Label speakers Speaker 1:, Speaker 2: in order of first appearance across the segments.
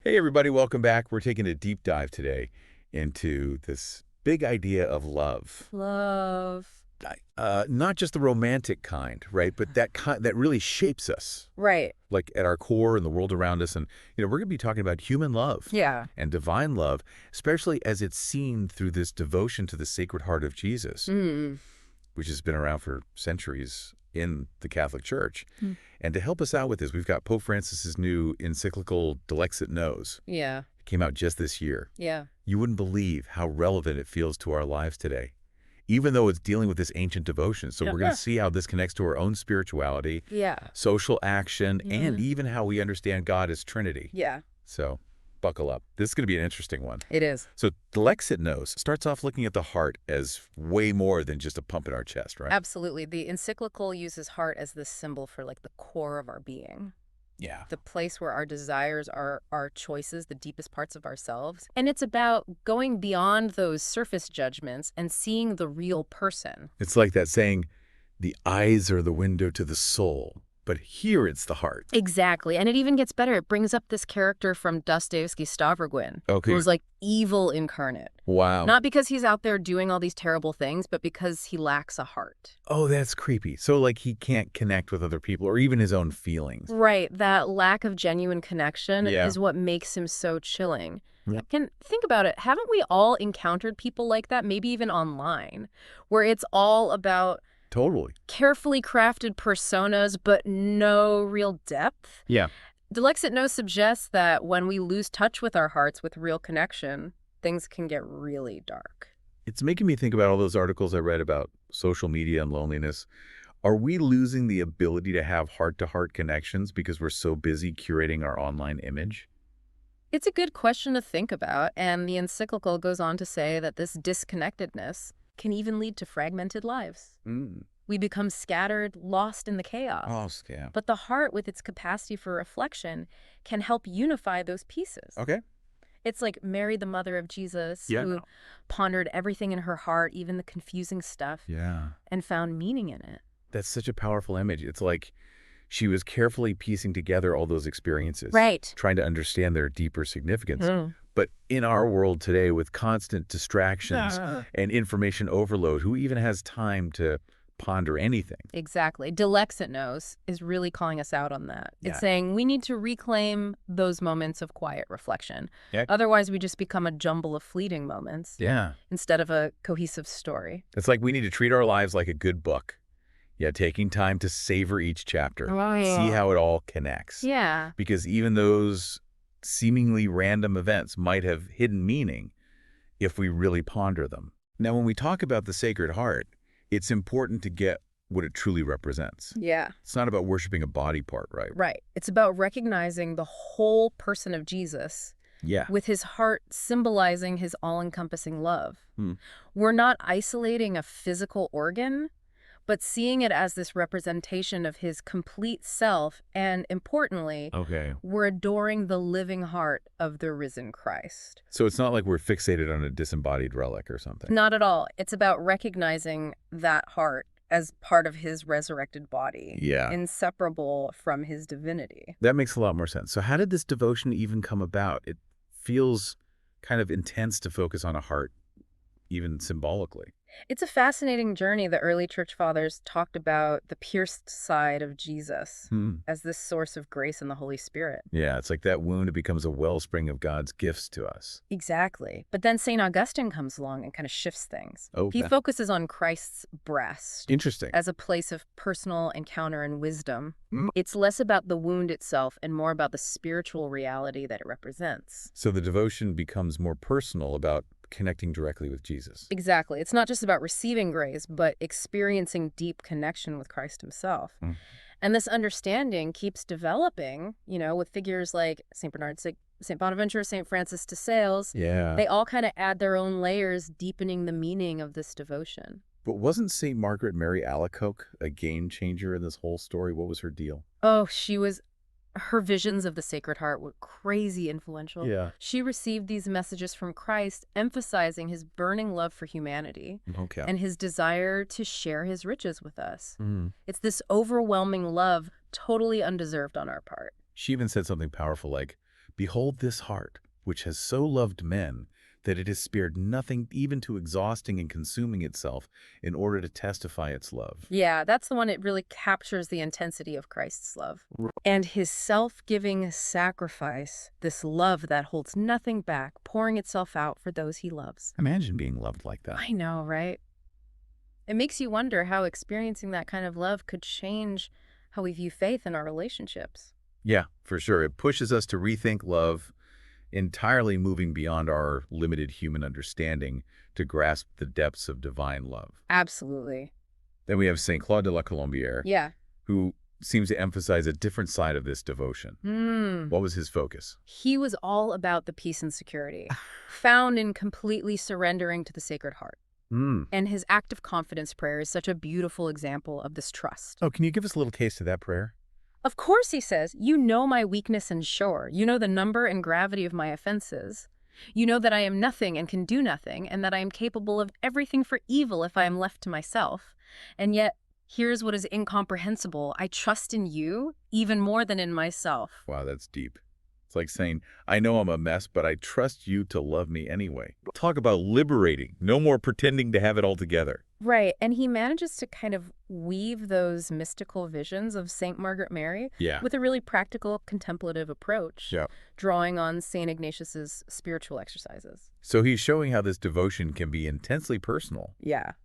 Speaker 1: Hey, everybody, welcome back. We're taking a deep dive today into this big idea of love.
Speaker 2: Love.
Speaker 1: Not just the romantic kind, right? But that kind that really shapes us,
Speaker 2: Right.
Speaker 1: like at our core and the world around us. And, we're going to be talking about human love
Speaker 2: Yeah.
Speaker 1: and divine love, especially as it's seen through this devotion to the Sacred Heart of Jesus, which has been around for centuries in the Catholic Church. And to help us out with this, we've got Pope Francis's new encyclical Dilexit Nos.
Speaker 2: Yeah.
Speaker 1: It came out just this year.
Speaker 2: Yeah.
Speaker 1: You wouldn't believe how relevant it feels to our lives today, even though it's dealing with this ancient devotion. So we're going to see how this connects to our own spirituality, social action, and even how we understand God as Trinity.
Speaker 2: Yeah.
Speaker 1: So buckle up. This is going to be an interesting one.
Speaker 2: It is.
Speaker 1: So Dilexit Nos starts off looking at the heart as way more than just a pump in our chest, right?
Speaker 2: Absolutely. The encyclical uses heart as the symbol for like the core of our being.
Speaker 1: Yeah.
Speaker 2: The place where our desires are our choices, the deepest parts of ourselves. And it's about going beyond those surface judgments and seeing the real person.
Speaker 1: It's like that saying, the eyes are the window to the soul, but here it's the heart.
Speaker 2: Exactly. And it even gets better. It brings up this character from Dostoevsky's Stavrogin,
Speaker 1: Okay.
Speaker 2: who's like evil incarnate.
Speaker 1: Wow.
Speaker 2: Not because he's out there doing all these terrible things, but because he lacks a heart.
Speaker 1: Oh, that's creepy. So like he can't connect with other people or even his own feelings.
Speaker 2: Right. That lack of genuine connection
Speaker 1: Yeah.
Speaker 2: is what makes him so chilling.
Speaker 1: Yeah.
Speaker 2: And think about it. Haven't we all encountered people like that, maybe even online, where it's all about
Speaker 1: Totally.
Speaker 2: carefully crafted personas, but no real depth?
Speaker 1: Yeah.
Speaker 2: Dilexit Nos suggests that when we lose touch with our hearts, with real connection, things can get really dark.
Speaker 1: It's making me think about all those articles I read about social media and loneliness. Are we losing the ability to have heart-to-heart connections because we're so busy curating our online image?
Speaker 2: It's a good question to think about, and the encyclical goes on to say that this disconnectedness can even lead to fragmented lives. We become scattered, lost in the chaos.
Speaker 1: Oh, yeah.
Speaker 2: But the heart, with its capacity for reflection, can help unify those pieces.
Speaker 1: Okay.
Speaker 2: It's like Mary, the mother of Jesus,
Speaker 1: Yeah.
Speaker 2: who pondered everything in her heart, even the confusing stuff,
Speaker 1: Yeah.
Speaker 2: and found meaning in it.
Speaker 1: That's such a powerful image. It's like she was carefully piecing together all those experiences.
Speaker 2: Right.
Speaker 1: Trying to understand their deeper significance. But in our world today, with constant distractions and information overload, who even has time to ponder anything?
Speaker 2: Exactly. Dilexit Nos is really calling us out on that.
Speaker 1: Yeah.
Speaker 2: It's saying we need to reclaim those moments of quiet reflection.
Speaker 1: Yeah.
Speaker 2: Otherwise, we just become a jumble of fleeting moments
Speaker 1: Yeah.
Speaker 2: instead of a cohesive story.
Speaker 1: It's like we need to treat our lives like a good book. Yeah, taking time to savor each chapter. See how it all connects.
Speaker 2: Yeah.
Speaker 1: Because even those seemingly random events might have hidden meaning if we really ponder them. Now, when we talk about the Sacred Heart, it's important to get what it truly represents.
Speaker 2: Yeah.
Speaker 1: It's not about worshiping a body part, right?
Speaker 2: Right. It's about recognizing the whole person of Jesus
Speaker 1: Yeah.
Speaker 2: with his heart symbolizing his all-encompassing love.
Speaker 1: Hmm.
Speaker 2: We're not isolating a physical organ, but seeing it as this representation of his complete self, and importantly,
Speaker 1: Okay.
Speaker 2: we're adoring the living heart of the risen Christ.
Speaker 1: So it's not like we're fixated on a disembodied relic or something.
Speaker 2: Not at all. It's about recognizing that heart as part of his resurrected body,
Speaker 1: Yeah.
Speaker 2: inseparable from his divinity.
Speaker 1: That makes a lot more sense. So how did this devotion even come about? It feels kind of intense to focus on a heart, even symbolically.
Speaker 2: It's a fascinating journey. The early church fathers talked about the pierced side of Jesus as this source of grace and the Holy Spirit.
Speaker 1: Yeah, it's like that wound, it becomes a wellspring of God's gifts to us.
Speaker 2: Exactly. But then St. Augustine comes along and kind of shifts things.
Speaker 1: Oh,
Speaker 2: He focuses on Christ's breast
Speaker 1: interesting.
Speaker 2: as a place of personal encounter and wisdom.
Speaker 1: Mm.
Speaker 2: It's less about the wound itself and more about the spiritual reality that it represents.
Speaker 1: So the devotion becomes more personal, about connecting directly with Jesus.
Speaker 2: Exactly. It's not just about receiving grace, but experiencing deep connection with Christ himself. And this understanding keeps developing, with figures like St. Bernard, St. Bonaventure, St. Francis de Sales.
Speaker 1: Yeah.
Speaker 2: They all kind of add their own layers, deepening the meaning of this devotion.
Speaker 1: But wasn't St. Margaret Mary Alacoque a game changer in this whole story? What was her deal?
Speaker 2: Oh, her visions of the Sacred Heart were crazy influential.
Speaker 1: Yeah.
Speaker 2: She received these messages from Christ, emphasizing his burning love for humanity
Speaker 1: Okay.
Speaker 2: and his desire to share his riches with us. It's this overwhelming love, totally undeserved on our part.
Speaker 1: She even said something powerful like, Behold this heart, which has so loved men, that it has spared nothing even to exhausting and consuming itself in order to testify its love.
Speaker 2: Yeah, that's the one. It really captures the intensity of Christ's love. And his self-giving sacrifice, this love that holds nothing back, pouring itself out for those he loves.
Speaker 1: Imagine being loved like that.
Speaker 2: I know, right? It makes you wonder how experiencing that kind of love could change how we view faith in our relationships.
Speaker 1: Yeah, for sure. It pushes us to rethink love, entirely moving beyond our limited human understanding to grasp the depths of divine love.
Speaker 2: Absolutely.
Speaker 1: Then we have Saint Claude de la Colombière,
Speaker 2: Yeah.
Speaker 1: who seems to emphasize a different side of this devotion. What was his focus?
Speaker 2: He was all about the peace and security, found in completely surrendering to the Sacred Heart. And his act of confidence prayer is such a beautiful example of this trust.
Speaker 1: Oh, can you give us a little taste of that prayer?
Speaker 2: Of course, he says, you know my weakness and sure. You know the number and gravity of my offenses. You know that I am nothing and can do nothing, and that I am capable of everything for evil if I am left to myself. And yet, here's what is incomprehensible. I trust in you even more than in myself.
Speaker 1: Wow, that's deep. It's like saying, I know I'm a mess, but I trust you to love me anyway. Talk about liberating. No more pretending to have it all together.
Speaker 2: Right, and he manages to kind of weave those mystical visions of St. Margaret Mary with a really practical, contemplative approach, drawing on St. Ignatius's spiritual exercises.
Speaker 1: So he's showing how this devotion can be intensely personal,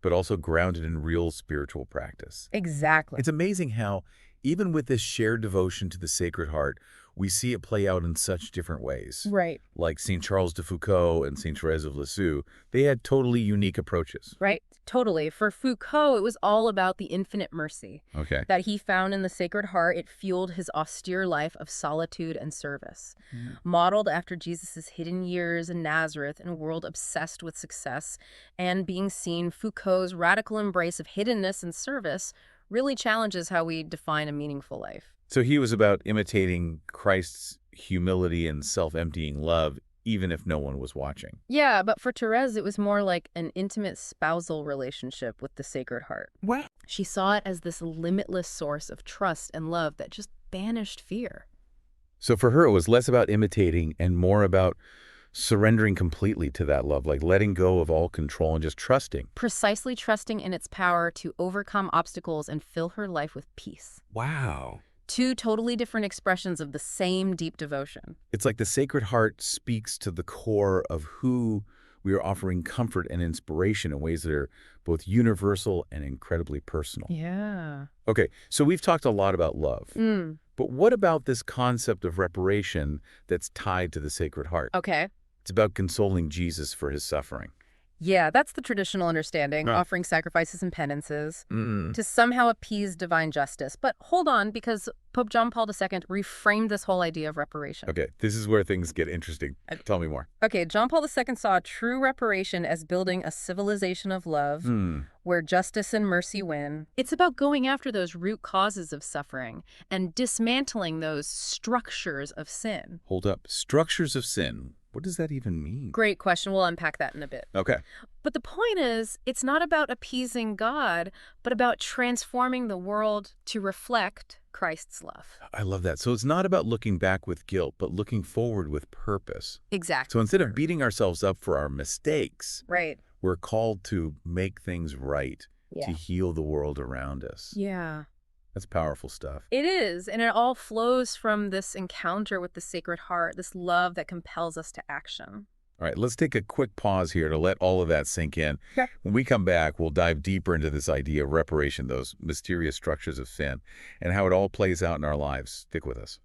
Speaker 1: but also grounded in real spiritual practice.
Speaker 2: Exactly.
Speaker 1: It's amazing how, even with this shared devotion to the Sacred Heart, we see it play out in such different ways.
Speaker 2: Right.
Speaker 1: Like St. Charles de Foucault and St. Therese of Lisieux, they had totally unique approaches.
Speaker 2: Right. Totally. For Foucault, it was all about the infinite mercy that he found in the Sacred Heart. It fueled his austere life of solitude and service. Modeled after Jesus' hidden years in Nazareth in a world obsessed with success and being seen, Foucault's radical embrace of hiddenness and service really challenges how we define a meaningful life.
Speaker 1: So he was about imitating Christ's humility and self-emptying love, even if no one was watching.
Speaker 2: Yeah, but for Therese, it was more like an intimate spousal relationship with the Sacred Heart.
Speaker 1: What?
Speaker 2: She saw it as this limitless source of trust and love that just banished fear.
Speaker 1: So for her, it was less about imitating and more about surrendering completely to that love, like letting go of all control and just trusting.
Speaker 2: Precisely trusting in its power to overcome obstacles and fill her life with peace.
Speaker 1: Wow.
Speaker 2: Two totally different expressions of the same deep devotion.
Speaker 1: It's like the Sacred Heart speaks to the core of who we are offering comfort and inspiration in ways that are both universal and incredibly personal.
Speaker 2: Yeah.
Speaker 1: Okay, so we've talked a lot about love. But what about this concept of reparation that's tied to the Sacred Heart?
Speaker 2: Okay.
Speaker 1: It's about consoling Jesus for his suffering.
Speaker 2: Yeah, that's the traditional understanding, offering sacrifices and penances to somehow appease divine justice. But hold on, because Pope John Paul II reframed this whole idea of reparation.
Speaker 1: Okay, this is where things get interesting. Tell me more.
Speaker 2: Okay, John Paul II saw true reparation as building a civilization of love where justice and mercy win. It's about going after those root causes of suffering and dismantling those structures of sin.
Speaker 1: Hold up. Structures of sin. What does that even mean?
Speaker 2: Great question. We'll unpack that in a bit.
Speaker 1: Okay.
Speaker 2: But the point is, it's not about appeasing God, but about transforming the world to reflect Christ's love.
Speaker 1: I love that. So it's not about looking back with guilt, but looking forward with purpose.
Speaker 2: Exactly.
Speaker 1: So instead of beating ourselves up for our mistakes,
Speaker 2: right,
Speaker 1: we're called to make things right, to heal the world around us.
Speaker 2: Yeah.
Speaker 1: That's powerful stuff.
Speaker 2: It is, and it all flows from this encounter with the Sacred Heart, this love that compels us to action.
Speaker 1: All right, let's take a quick pause here to let all of that sink in.
Speaker 2: Okay.
Speaker 1: When we come back, we'll dive deeper into this idea of reparation, those mysterious structures of sin, and how it all plays out in our lives. Stick with us.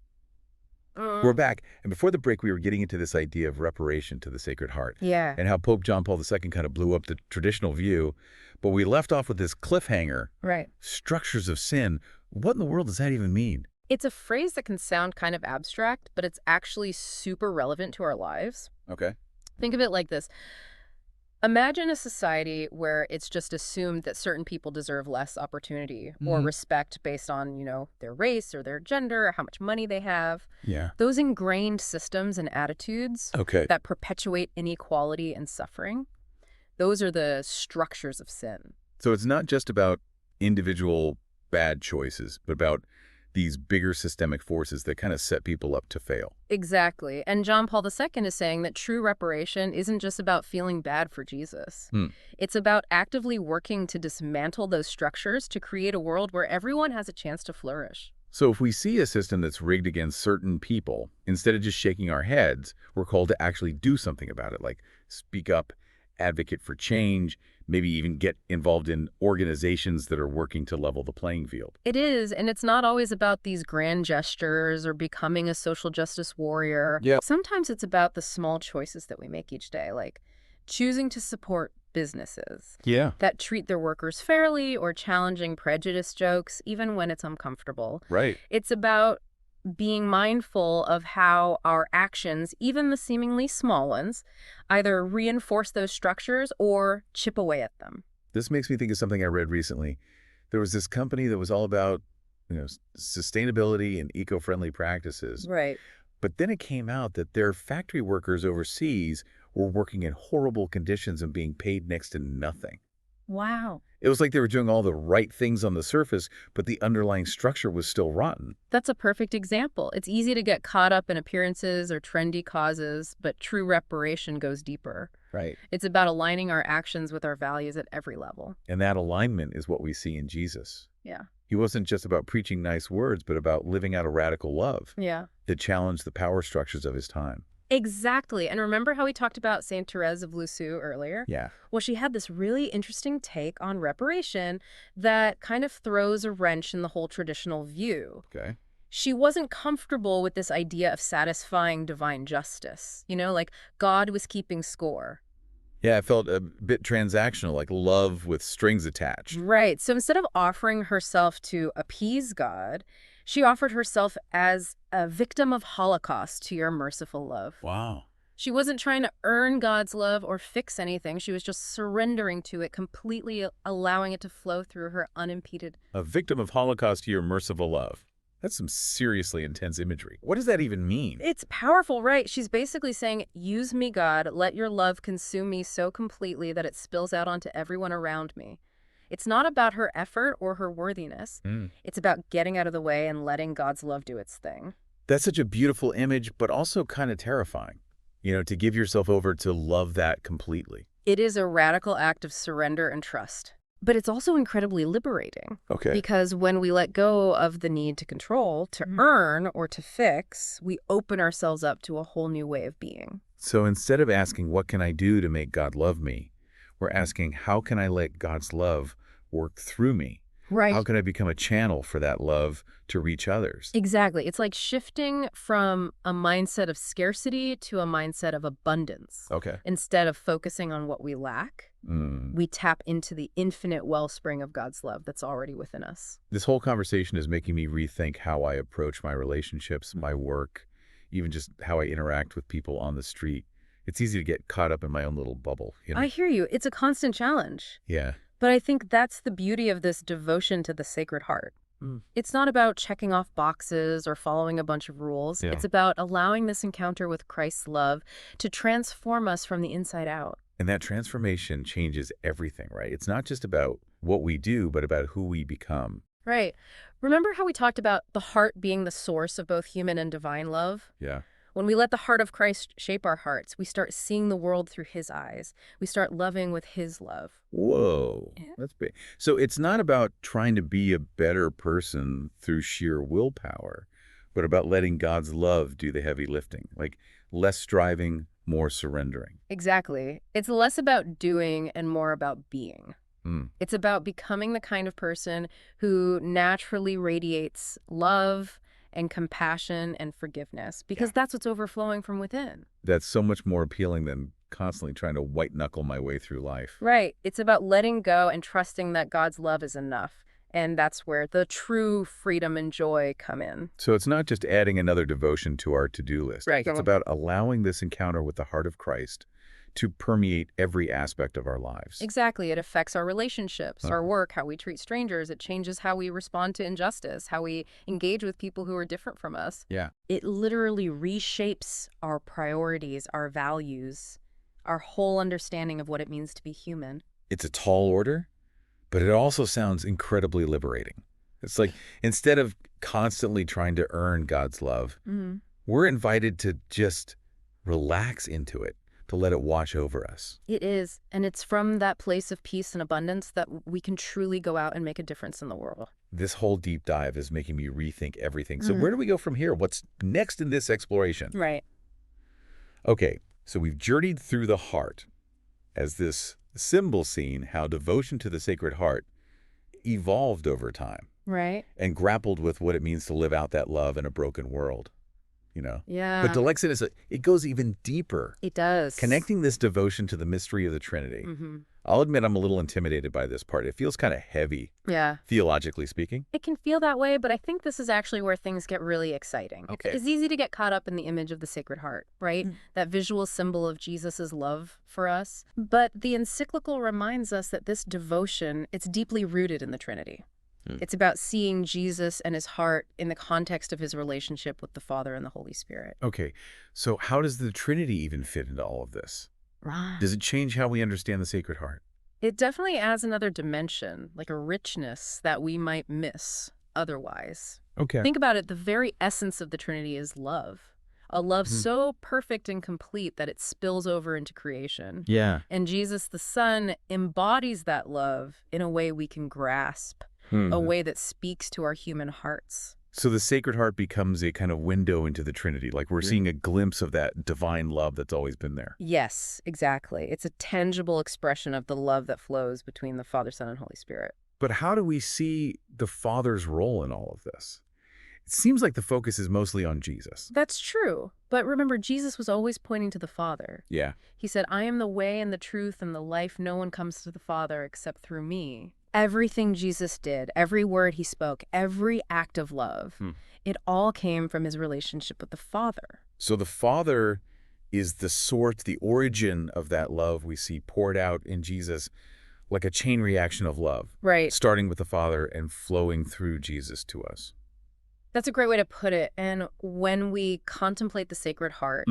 Speaker 1: We're back, and before the break, we were getting into this idea of reparation to the Sacred Heart.
Speaker 2: Yeah.
Speaker 1: And how Pope John Paul II kind of blew up the traditional view, but we left off with this cliffhanger.
Speaker 2: Right.
Speaker 1: Structures of sin. What in the world does that even mean?
Speaker 2: It's a phrase that can sound kind of abstract, but it's actually super relevant to our lives.
Speaker 1: Okay.
Speaker 2: Think of it like this. Imagine a society where it's just assumed that certain people deserve less opportunity or respect based on, their race or their gender or how much money they have.
Speaker 1: Yeah.
Speaker 2: Those ingrained systems and attitudes that perpetuate inequality and suffering, those are the structures of sin.
Speaker 1: So it's not just about individual bad choices, but about these bigger systemic forces that kind of set people up to fail.
Speaker 2: Exactly. And John Paul II is saying that true reparation isn't just about feeling bad for Jesus. It's about actively working to dismantle those structures to create a world where everyone has a chance to flourish.
Speaker 1: So if we see a system that's rigged against certain people, instead of just shaking our heads, we're called to actually do something about it, like speak up, advocate for change, maybe even get involved in organizations that are working to level the playing field.
Speaker 2: It is, and it's not always about these grand gestures or becoming a social justice warrior.
Speaker 1: Yep.
Speaker 2: Sometimes it's about the small choices that we make each day, like choosing to support businesses that treat their workers fairly or challenging prejudice jokes, even when it's uncomfortable.
Speaker 1: Right.
Speaker 2: It's about being mindful of how our actions, even the seemingly small ones, either reinforce those structures or chip away at them.
Speaker 1: This makes me think of something I read recently. There was this company that was all about, sustainability and eco-friendly practices.
Speaker 2: Right.
Speaker 1: But then it came out that their factory workers overseas were working in horrible conditions and being paid next to nothing.
Speaker 2: Wow.
Speaker 1: It was like they were doing all the right things on the surface, but the underlying structure was still rotten.
Speaker 2: That's a perfect example. It's easy to get caught up in appearances or trendy causes, but true reparation goes deeper.
Speaker 1: Right.
Speaker 2: It's about aligning our actions with our values at every level.
Speaker 1: And that alignment is what we see in Jesus.
Speaker 2: Yeah.
Speaker 1: He wasn't just about preaching nice words, but about living out a radical love that challenged the power structures of his time.
Speaker 2: Exactly. And remember how we talked about Saint Therese of Lisieux earlier?
Speaker 1: Yeah.
Speaker 2: Well, she had this really interesting take on reparation that kind of throws a wrench in the whole traditional view.
Speaker 1: Okay.
Speaker 2: She wasn't comfortable with this idea of satisfying divine justice. Like God was keeping score.
Speaker 1: Yeah, it felt a bit transactional, like love with strings attached.
Speaker 2: Right. So instead of offering herself to appease God, she offered herself as a victim of Holocaust to your merciful love.
Speaker 1: Wow.
Speaker 2: She wasn't trying to earn God's love or fix anything. She was just surrendering to it, completely allowing it to flow through her unimpeded.
Speaker 1: A victim of Holocaust to your merciful love. That's some seriously intense imagery. What does that even mean?
Speaker 2: It's powerful, right? She's basically saying, use me, God. Let your love consume me so completely that it spills out onto everyone around me. It's not about her effort or her worthiness. It's about getting out of the way and letting God's love do its thing.
Speaker 1: That's such a beautiful image, but also kind of terrifying, to give yourself over to love that completely.
Speaker 2: It is a radical act of surrender and trust. But it's also incredibly liberating.
Speaker 1: Okay.
Speaker 2: Because when we let go of the need to control, to earn, or to fix, we open ourselves up to a whole new way of being.
Speaker 1: So instead of asking, what can I do to make God love me? We're asking, how can I let God's love work through me?
Speaker 2: Right.
Speaker 1: How can I become a channel for that love to reach others?
Speaker 2: Exactly. It's like shifting from a mindset of scarcity to a mindset of abundance.
Speaker 1: Okay.
Speaker 2: Instead of focusing on what we lack, we tap into the infinite wellspring of God's love that's already within us.
Speaker 1: This whole conversation is making me rethink how I approach my relationships, my work, even just how I interact with people on the street. It's easy to get caught up in my own little bubble.
Speaker 2: I hear you. It's a constant challenge.
Speaker 1: Yeah.
Speaker 2: But I think that's the beauty of this devotion to the Sacred Heart. It's not about checking off boxes or following a bunch of rules.
Speaker 1: Yeah.
Speaker 2: It's about allowing this encounter with Christ's love to transform us from the inside out.
Speaker 1: And that transformation changes everything, right? It's not just about what we do, but about who we become.
Speaker 2: Right. Remember how we talked about the heart being the source of both human and divine love?
Speaker 1: Yeah.
Speaker 2: When we let the heart of Christ shape our hearts, we start seeing the world through his eyes. We start loving with his love.
Speaker 1: Whoa, that's big. So it's not about trying to be a better person through sheer willpower, but about letting God's love do the heavy lifting, like less striving, more surrendering.
Speaker 2: Exactly. It's less about doing and more about being. It's about becoming the kind of person who naturally radiates love and compassion and forgiveness, because that's what's overflowing from within.
Speaker 1: That's so much more appealing than constantly trying to white-knuckle my way through life.
Speaker 2: Right. It's about letting go and trusting that God's love is enough. And that's where the true freedom and joy come in.
Speaker 1: So it's not just adding another devotion to our to-do list.
Speaker 2: Right.
Speaker 1: It's about allowing this encounter with the heart of Christ to permeate every aspect of our lives.
Speaker 2: Exactly. It affects our relationships, our work, how we treat strangers. It changes how we respond to injustice, how we engage with people who are different from us.
Speaker 1: Yeah.
Speaker 2: It literally reshapes our priorities, our values, our whole understanding of what it means to be human.
Speaker 1: It's a tall order, but it also sounds incredibly liberating. It's like instead of constantly trying to earn God's love, we're invited to just relax into it, to let it wash over us.
Speaker 2: It is. And it's from that place of peace and abundance that we can truly go out and make a difference in the world.
Speaker 1: This whole deep dive is making me rethink everything. So where do we go from here? What's next in this exploration?
Speaker 2: Right.
Speaker 1: Okay, so we've journeyed through the heart as this symbol scene, how devotion to the Sacred Heart evolved over time.
Speaker 2: Right.
Speaker 1: And grappled with what it means to live out that love in a broken world, you know?
Speaker 2: Yeah.
Speaker 1: But Dilexit it goes even deeper.
Speaker 2: It does.
Speaker 1: Connecting this devotion to the mystery of the Trinity. I'll admit I'm a little intimidated by this part. It feels kind of heavy, theologically speaking.
Speaker 2: It can feel that way, but I think this is actually where things get really exciting.
Speaker 1: Okay.
Speaker 2: It's easy to get caught up in the image of the Sacred Heart, right? That visual symbol of Jesus's love for us. But the Encyclical reminds us that this devotion, it's deeply rooted in the Trinity. It's about seeing Jesus and his heart in the context of his relationship with the Father and the Holy Spirit.
Speaker 1: Okay, so how does the Trinity even fit into all of this?
Speaker 2: Right.
Speaker 1: Does it change how we understand the Sacred Heart?
Speaker 2: It definitely adds another dimension, like a richness that we might miss otherwise.
Speaker 1: Okay.
Speaker 2: Think about it, the very essence of the Trinity is love. A love so perfect and complete that it spills over into creation.
Speaker 1: Yeah.
Speaker 2: And Jesus the Son embodies that love in a way we can grasp, a way that speaks to our human hearts.
Speaker 1: So the Sacred Heart becomes a kind of window into the Trinity, like we're seeing a glimpse of that divine love that's always been there.
Speaker 2: Yes, exactly. It's a tangible expression of the love that flows between the Father, Son, and Holy Spirit.
Speaker 1: But how do we see the Father's role in all of this? It seems like the focus is mostly on Jesus.
Speaker 2: That's true. But remember, Jesus was always pointing to the Father.
Speaker 1: Yeah.
Speaker 2: He said, I am the way and the truth and the life. No one comes to the Father except through me. Everything Jesus did, every word he spoke, every act of love, it all came from his relationship with the Father.
Speaker 1: So the Father is the source, the origin of that love we see poured out in Jesus, like a chain reaction of love.
Speaker 2: Right.
Speaker 1: Starting with the Father and flowing through Jesus to us.
Speaker 2: That's a great way to put it. And when we contemplate the Sacred Heart,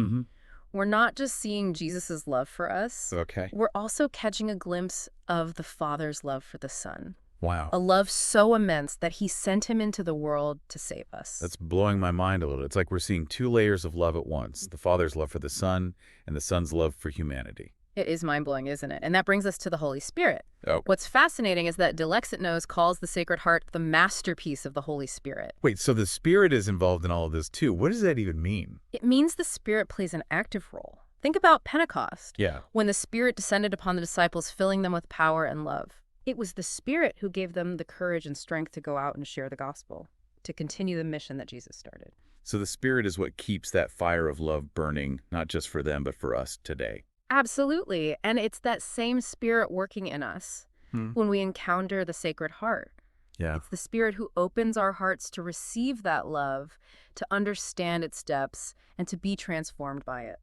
Speaker 2: we're not just seeing Jesus's love for us.
Speaker 1: Okay.
Speaker 2: We're also catching a glimpse of the Father's love for the Son.
Speaker 1: Wow.
Speaker 2: A love so immense that he sent him into the world to save us.
Speaker 1: That's blowing my mind a little. It's like we're seeing two layers of love at once. The Father's love for the Son and the Son's love for humanity.
Speaker 2: It is mind-blowing, isn't it? And that brings us to the Holy Spirit.
Speaker 1: Oh.
Speaker 2: What's fascinating is that Dilexit Nos calls the Sacred Heart the masterpiece of the Holy Spirit.
Speaker 1: Wait, so the Spirit is involved in all of this too. What does that even mean?
Speaker 2: It means the Spirit plays an active role. Think about Pentecost.
Speaker 1: Yeah.
Speaker 2: When the Spirit descended upon the disciples, filling them with power and love. It was the Spirit who gave them the courage and strength to go out and share the gospel, to continue the mission that Jesus started.
Speaker 1: So the Spirit is what keeps that fire of love burning, not just for them, but for us today.
Speaker 2: Absolutely. And it's that same Spirit working in us when we encounter the Sacred Heart.
Speaker 1: Yeah.
Speaker 2: It's the Spirit who opens our hearts to receive that love, to understand its depths, and to be transformed by it.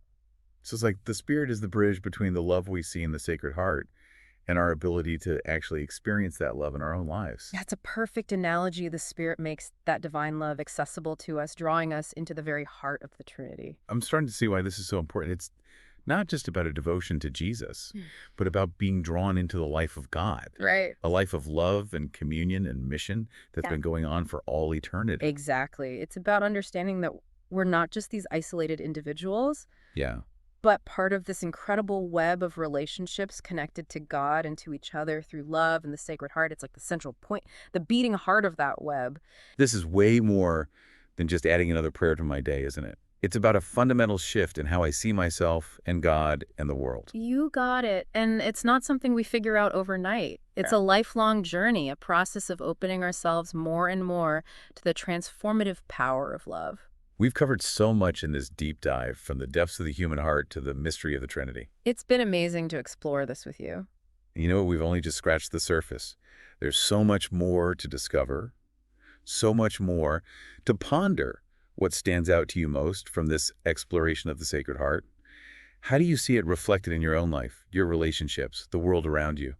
Speaker 1: So it's like the Spirit is the bridge between the love we see in the Sacred Heart and our ability to actually experience that love in our own lives.
Speaker 2: That's a perfect analogy. The Spirit makes that divine love accessible to us, drawing us into the very heart of the Trinity.
Speaker 1: I'm starting to see why this is so important. It's not just about a devotion to Jesus, but about being drawn into the life of God.
Speaker 2: Right.
Speaker 1: A life of love and communion and mission that's been going on for all eternity.
Speaker 2: Exactly. It's about understanding that we're not just these isolated individuals,
Speaker 1: Yeah.
Speaker 2: but part of this incredible web of relationships connected to God and to each other through love and the Sacred Heart. It's like the central point, the beating heart of that web.
Speaker 1: This is way more than just adding another prayer to my day, isn't it? It's about a fundamental shift in how I see myself and God and the world.
Speaker 2: You got it. And it's not something we figure out overnight. It's a lifelong journey, a process of opening ourselves more and more to the transformative power of love.
Speaker 1: We've covered so much in this deep dive, from the depths of the human heart to the mystery of the Trinity.
Speaker 2: It's been amazing to explore this with you.
Speaker 1: You know, we've only just scratched the surface. There's so much more to discover, so much more to ponder. What stands out to you most from this exploration of the Sacred Heart? How do you see it reflected in your own life, your relationships, the world around you?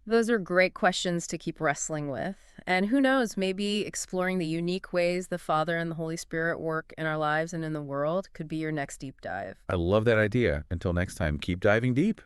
Speaker 2: Those are great questions to keep wrestling with. And who knows, maybe exploring the unique ways the Father and the Holy Spirit work in our lives and in the world could be your next deep dive.
Speaker 1: I love that idea. Until next time, keep diving deep.